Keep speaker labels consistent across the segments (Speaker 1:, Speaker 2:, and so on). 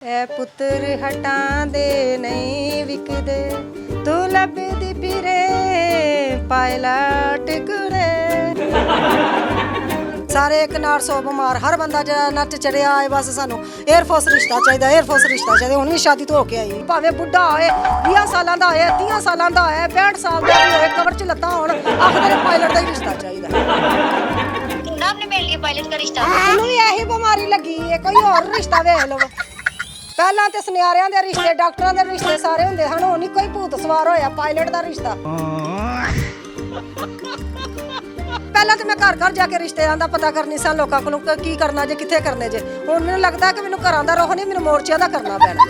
Speaker 1: ਐ ਪੁੱਤਰ ਹਟਾਂ ਦੇ ਨਹੀਂ ਵਿਕਦੇ ਤੂੰ ਲੱਭਦੀ ਫਿਰੇ ਪਾਇਲਟ ਕੁੜੇ ਸਾਰੇ ਇੱਕ ਨਾਲ ਸੌ ਬਿਮਾਰ ਹਰ ਬੰਦਾ ਜਿਹੜਾ ਨੱਚ ਚੜਿਆ ਹੈ ਬਸ ਸਾਨੂੰ 에ਅਰ ਫੋਰਸ ਰਿਸ਼ਤਾ ਚਾਹੀਦਾ 에ਅਰ ਫੋਰਸ ਰਿਸ਼ਤਾ ਚਾਹੀਦਾ ਹੁਣ ਵੀ ਸ਼ਾਦੀ ਤੋਂ ਹੋ ਕੇ ਆਈ ਭਾਵੇਂ ਬੁੱਢਾ ਹੋਏ 20 ਸਾਲਾਂ ਦਾ ਹੋਏ 30 ਸਾਲਾਂ ਦਾ ਹੋਏ 65 ਸਾਲ ਦਾ ਵੀ ਹੋਏ ਕਵਰ ਚ ਲੱਤਾਂ ਹੋਣ ਆਖਦੇ ਪਾਇਲਟ ਦਾ ਹੀ ਰਿਸ਼ਤਾ ਚਾਹੀਦਾ
Speaker 2: ना आपने मेरे लिए पायलट का रिश्ता
Speaker 1: ਇਹਨੂੰ ਵੀ ਇਹੀ ਬਿਮਾਰੀ ਲੱਗੀ ਹੈ ਕੋਈ ਹੋਰ ਰਿਸ਼ਤਾ ਵੇਖ ਲਓ ਪਹਿਲਾਂ ਤੇ ਸੁਨਿਆਰਿਆਂ ਦੇ ਰਿਸ਼ਤੇ ਡਾਕਟਰਾਂ ਦੇ ਰਿਸ਼ਤੇ ਸਾਰੇ ਹੁੰਦੇ ਹਨ ਹੁਣ ਕੋਈ ਭੂਤ ਸਵਾਰ ਹੋਇਆ ਪਾਇਲਟ ਦਾ ਰਿਸ਼ਤਾ ਪਹਿਲਾਂ ਤੇ ਮੈਂ ਘਰ ਘਰ ਜਾ ਕੇ ਰਿਸ਼ਤਿਆਂ ਦਾ ਪਤਾ ਕਰਨੀ ਸਾਂ ਲੋਕਾਂ ਕੋਲੋਂ ਕੀ ਕਰਨਾ ਜੇ ਕਿੱਥੇ ਕਰਨੇ ਜੇ ਹੁਣ ਮੈਨੂੰ ਲੱਗਦਾ ਕਿ ਮੈਨੂੰ ਘਰਾਂ ਦਾ ਰੋਹ ਨਹੀਂ ਮੈਨੂੰ ਮੋਰਚਿਆਂ ਦਾ ਕਰਨਾ ਪੈਣਾ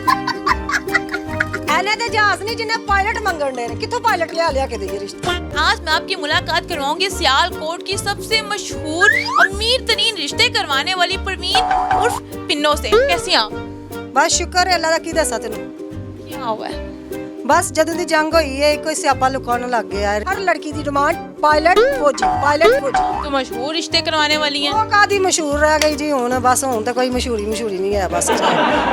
Speaker 1: ਐਨੇ ਤੇ ਜਹਾਜ਼ ਨਹੀਂ ਜਿੰਨੇ ਪਾਇਲਟ ਮੰਗਣ ਦੇ ਨੇ ਕਿੱਥੋਂ ਪਾਇਲਟ ਲਿਆ ਕੇ ਦੇਈਏ ਰਿਸ਼ਤਾ
Speaker 3: आज मैं आपकी मुलाकात करवाऊंगी सियालकोट की सबसे मशहूर अमीर तरीन रिश्ते करवाने वाली परवीन उर्फ पिन्नो से। कैसी हैं आप?
Speaker 1: ਬਸ ਸ਼ੁਕਰ ਹੈ ਅੱਲਾ ਦਾ ਕੀ ਦੱਸਾਂ ਤੈਨੂੰ
Speaker 3: क्या हुआ है?
Speaker 1: ਬਸ ਜਦੋਂ ਦੀ ਜੰਗ ਹੋਈ ਹੈ ਕੋਈ ਸਿਆਪਾ ਲੁਕਾਉਣ ਲੱਗ ਗਿਆ ਹੈ ਹਰ ਲੜਕੀ ਦੀ ਡਿਮਾਂਡ ਪਾਇਲਟ ਫੌਜੀ
Speaker 3: तो मशहूर रिश्ते करवाने वाली हैं।
Speaker 1: ਉਹ ਕਾਦੀ ਮਸ਼ਹੂਰ ਰਹਿ ਗਈ ਜੀ ਹੁਣ ਬਸ ਹੁਣ ਤਾਂ ਕੋਈ ਮਸ਼ਹੂਰੀ ਨਹੀਂ ਹੈ ਬਸ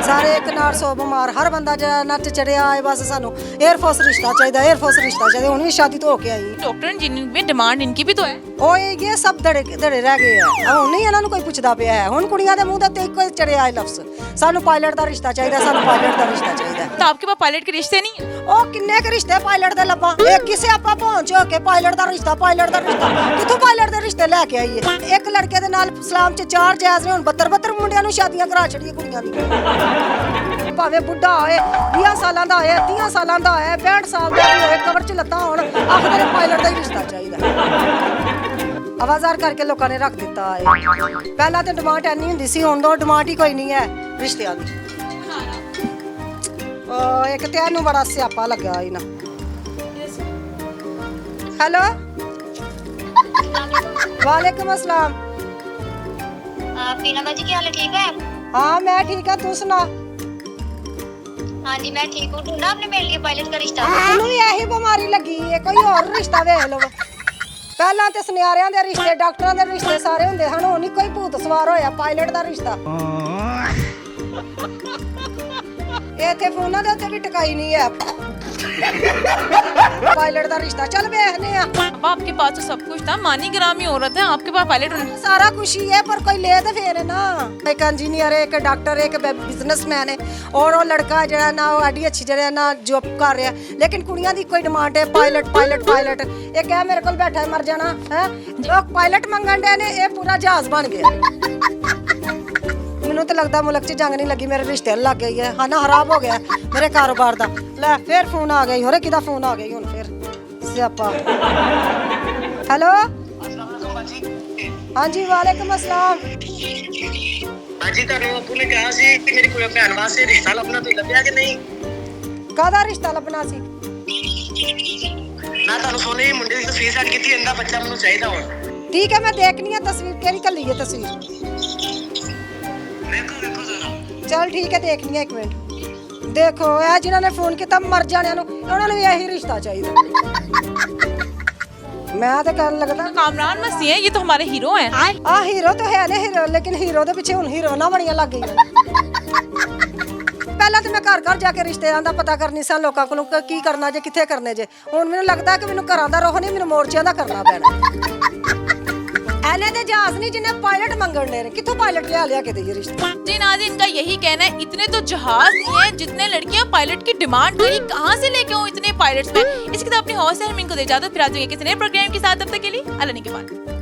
Speaker 1: ਸਾਰੇ ਇੱਕ ਨਾਲ ਸੌ ਬਿਮਾਰ ਹਰ ਬੰਦਾ ਜਿਹੜਾ ਨੱਚ ਚੜਿਆ ਹੈ ਬਸ ਸਾਨੂੰ 에ਅਰ ਫੋਰਸ ਰਿਸ਼ਤਾ ਚਾਹੀਦਾ 에ਅਰ ਫੋਰਸ ਰਿਸ਼ਤਾ ਚਾਹੀਦਾ ਹੁਣ ਵੀ ਸ਼ਾਦੀ ਤੋਂ ਹੋ ਕੇ ਆਈ
Speaker 3: डॉक्टर जिनमें डिमांड इनकी भी तो है।
Speaker 1: ਉਹ ਇਹ ਸਭ ਧੜੇ ਰਹਿ ਗਏ ਆ ਹੁਣ ਨਹੀਂ ਇਹਨਾਂ ਨੂੰ ਕੋਈ ਪੁੱਛਦਾ ਪਿਆ ਹੈ ਹੁਣ ਕੁੜੀਆਂ ਦੇ ਮੂੰਹ ਤੇ ਇੱਕੋ ਹੀ ਚੜਿਆ ਹੈ ਲਫ਼ਜ਼ ਸਾਨੂੰ ਪਾਇਲਟ ਦਾ ਰਿਸ਼ਤਾ ਚਾਹੀਦਾ ਸਾਨੂੰ ਪਾਇਲਟ ਦਾ ਰਿਸ਼ਤਾ ਚਾਹੀਦਾ
Speaker 3: तो आपके पास पायलट के रिश्ते नहीं है?
Speaker 1: ਉਹ ਕਿੰਨੇ ਕੁ ਰਿਸ਼ਤੇ ਪਾਇਲਟ ਦੇ ਲੱਭਾਂ ਇਹ ਕਿਸੇ ਆਪਾਂ ਪਹੁੰਚ ਹੋ ਕੇ ਪਾਇਲਟ ਦਾ ਰਿਸ਼ਤਾ ਕਿੱਥੋਂ ਪਾਇਲਟ ਦੇ ਰਿਸ਼ਤੇ ਲੈ ਕੇ ਆਈਏ ਇੱਕ ਲੜਕੇ ਦੇ ਨਾਲ ਇਸਲਾਮ ਚ 4 ਜਾਇਜ਼ ਨੇ ਹੁਣ 72 ਮੁੰਡਿਆਂ ਨੂੰ ਸ਼ਾਦੀਆਂ ਕਰਾ ਛੜੀਆਂ ਕੁੜੀਆਂ ਦੀ ਭਾਵੇਂ ਬੁੱਢਾ ਹੋਏ 20 ਸਾਲਾਂ ਦਾ ਹੋਏ 30 ਸਾਲਾਂ ਦਾ ਹੋਏ 65 ਸਾਲ ਦਾ ਵੀ ਹੋਏ ਕਵਰ ਚ ਲੱਤਾਂ ਹੋਣ ਆਖਦੇ ਨੇ ਪਾਇਲਟ ਦਾ ਹੀ ਰਿਸ਼ਤਾ ਚਾਹੀਦਾ ਆਵਾਜ਼ਾਰ ਕਰਕੇ ਲੋਕਾਂ ਨੇ ਰੱਖ ਦਿੱਤਾ ਹੈ ਪਹਿਲਾਂ ਤੇ ਡਿਮਾਂਡ ਐਨੀ ਹੁੰਦੀ ਸੀ ਹੁਣ ਤਾਂ ਡਿਮਾਂਡ ਹੀ ਕੋਈ ਨਹੀਂ ਹੈ ਰਿਸ਼ਤਿਆਂ ਦੀ ਇੱਕ ਤੇ ਇਹਨੂੰ ਬੜਾ ਸਿਆਪਾ ਲੱਗਾ ਇਹਨਾਂ हेलो वालेकुम अस्सलाम
Speaker 2: पीना बाजी क्या हाल है? ठीक है?
Speaker 1: हाँ मैं ठीक है तू सुना
Speaker 2: हाँ जी मैं ठीक हूँ। ढूंढा आपने मेरे लिए पायलट का रिश्ता
Speaker 1: ਇਹਨੂੰ ਵੀ ਇਹੀ ਬਿਮਾਰੀ ਲੱਗੀ ਹੈ ਕੋਈ ਹੋਰ ਰਿਸ਼ਤਾ ਵੇਖ ਲਓ ਪਹਿਲਾਂ ਤੇ ਸੁਨਿਆਰਿਆਂ ਦੇ ਰਿਸ਼ਤੇ ਡਾਕਟਰਾਂ ਦੇ ਰਿਸ਼ਤੇ ਸਾਰੇ ਹੁੰਦੇ ਹਨ ਹੁਣ ਕੋਈ ਭੂਤ ਸਵਾਰ ਹੋਇਆ ਪਾਇਲਟ ਦਾ ਰਿਸ਼ਤਾ ਇੱਥੇ ਫੋਨਾਂ ਦੇ ਉੱਤੇ ਵੀ ਟਿਕਾਈ ਨਹੀਂ ਹੈ पायलट ਦਾ ਰਿਸ਼ਤਾ ਚੱਲ ਵੇਖਨੇ ਆ
Speaker 3: अब आपके पास तो सब कुछ था, मानी ग्रामी औरत है, आपके पास पायलट होने।
Speaker 1: ਸਾਰਾ ਕੁਝ ਹੀ ਹੈ ਪਰ ਕੋਈ ਲੈ ਤੇ ਫੇਰ ਨਾ ਇੱਕ ਇੰਜੀਨੀਅਰ ਹੈ ਇੱਕ ਡਾਕਟਰ ਹੈ ਇੱਕ ਬਿਜ਼ਨਸਮੈਨ ਹੈ ਔਰ ਉਹ ਲੜਕਾ ਜਿਹੜਾ ਨਾ ਉਹ ਐਡੀ ਅੱਛੀ ਜਿਹੜਾ ਨਾ ਜੌਬ ਕਰ ਰਿਹਾ ਲੇਕਿਨ ਕੁੜੀਆਂ ਦੀ ਕੋਈ ਡਿਮਾਂਡ ਹੈ ਪਾਇਲਟ ਇਹ ਕਹਿ ਮੇਰੇ ਕੋਲ ਬੈਠਾ ਮਰ ਜਾਣਾ ਹੈ ਜੋ ਪਾਇਲਟ ਮੰਗਣ ਦੇ ਨੇ ਇਹ ਪੂਰਾ ਜਹਾਜ਼ ਬਣ ਗਿਆ ਮੈਨੂੰ ਤਾਂ ਲੱਗਦਾ ਮੁਲਕ 'ਚ ਜੰਗ ਨਹੀਂ ਲੱਗੀ ਮੇਰੇ ਰਿਸ਼ਤੇ ਲੱਗ ਗਈ ਹੈ ਖਾਨਾ ਖਰਾਬ ਹੋ ਗਿਆ ਮੇਰੇ ਕਾਰੋਬਾਰ ਦਾ ਲੈ ਫੇਰ ਫੋਨ ਆ ਗਿਆ ਹੋਰੇ ਕਿਹਦਾ ਫੋਨ ਆ ਗਿਆ ਹੁਣ ਫੇਰ ਸਿਆਪਾ ਹੈਲੋ ਹਾਂਜੀ ਵਾਲੇਕੁਮ ਅਸਲਾਮ
Speaker 4: ਹਾਂਜੀ ਤੁਹਾਨੂੰ ਆਪੂ ਨੇ ਕਿਹਾ ਸੀ ਕਿ ਮੇਰੀ ਕੋਈ ਭੈਣ ਵਾਸਤੇ ਰਿਸ਼ਤਾ ਲੱਭਣਾ ਤੁਸੀਂ ਲੱਭਿਆ ਕਿ ਨਹੀਂ
Speaker 1: ਕਾਹਦਾ ਰਿਸ਼ਤਾ ਲੱਭਣਾ ਸੀ
Speaker 4: ਮੈਂ ਤੁਹਾਨੂੰ ਸੋਨੇ ਦੀ ਮੁੰਡੇ ਦੀ ਤਸਵੀਰ ਸੈਂਡ ਕੀਤੀ ਇਹਦਾ ਬੱਚਾ ਮੈਨੂੰ ਚਾਹੀਦਾ ਹੁਣ
Speaker 1: ਠੀਕ ਹੈ ਮੈਂ ਦੇਖਣੀ ਹੈ ਤਸਵੀਰ ਕਿਹੜੀ ਕੱਲੀ ਹੈ ਤਸਵੀਰ
Speaker 4: ਵੇਖੋ ਜ਼ਰਾ
Speaker 1: ਚਲ ਠੀਕ ਹੈ ਦੇਖਣੀ ਹੈ ਇੱਕ ਮਿੰਟ ਦੇਖੋ ਇਹ ਜਿਨ੍ਹਾਂ ਨੇ ਫੋਨ ਕੀਤਾ ਮਰ ਜਾਣਿਆਂ ਨੂੰ ਉਹਨਾਂ ਨੂੰ ਵੀ ਇਹੀ ਰਿਸ਼ਤਾ ਚਾਹੀਦਾ ਮੈਂ ਤਾਂ ਕਰਨ ਲੱਗਦਾ
Speaker 3: कामरान मसीह है, ये तो हमारे हीरो हैं।
Speaker 1: ਆ ਹੀਰੋ ਤਾਂ ਹੈ ਨੇ ਹੀਰੋ ਲੇਕਿਨ ਹੀਰੋ ਦੇ ਪਿੱਛੇ ਹੁਣ ਹੀਰੋਇਨਾਂ ਬਣੀਆਂ ਲੱਗ ਗਈਆਂ ਪਹਿਲਾਂ ਤੇ ਮੈਂ ਘਰ ਘਰ ਜਾ ਕੇ ਰਿਸ਼ਤਿਆਂ ਦਾ ਪਤਾ ਕਰਨੀ ਸਾਂ ਲੋਕਾਂ ਕੋਲੋਂ ਕੀ ਕਰਨਾ ਜੇ ਕਿੱਥੇ ਕਰਨੇ ਜੇ ਹੁਣ ਮੈਨੂੰ ਲੱਗਦਾ ਕਿ ਮੈਨੂੰ ਘਰਾਂ ਦਾ ਰੋਹ ਨਹੀਂ ਮੈਨੂੰ ਮੋਰਚਿਆਂ ਦਾ ਕਰਨਾ ਪੈਣਾ ਐਨੇ ਤੇ ਜਹਾਜ਼ ਨਹੀਂ ਜਿੰਨੇ ਪਾਇਲਟ ਮੰਗਣ ਦੇ ਨੇ ਕਿੱਥੋਂ ਪਾਇਲਟ ਲਿਆ ਕੇ ਦੇਈਏ ਰਿਸ਼ਤਾ
Speaker 3: जी नाज़रीन, इनका यही कहना है इतने तो जहाज नहीं है जितने लड़कियां पायलट की डिमांड करी, कहाँ से लेके आऊं इतने पायलट्स में। इसके साथ अपनी हौसला हम इनको दे इजाजत, फिर आ जाएंगे किसी नए प्रोग्राम के साथ, तब तक के लिए अल्लाह ने के बाद।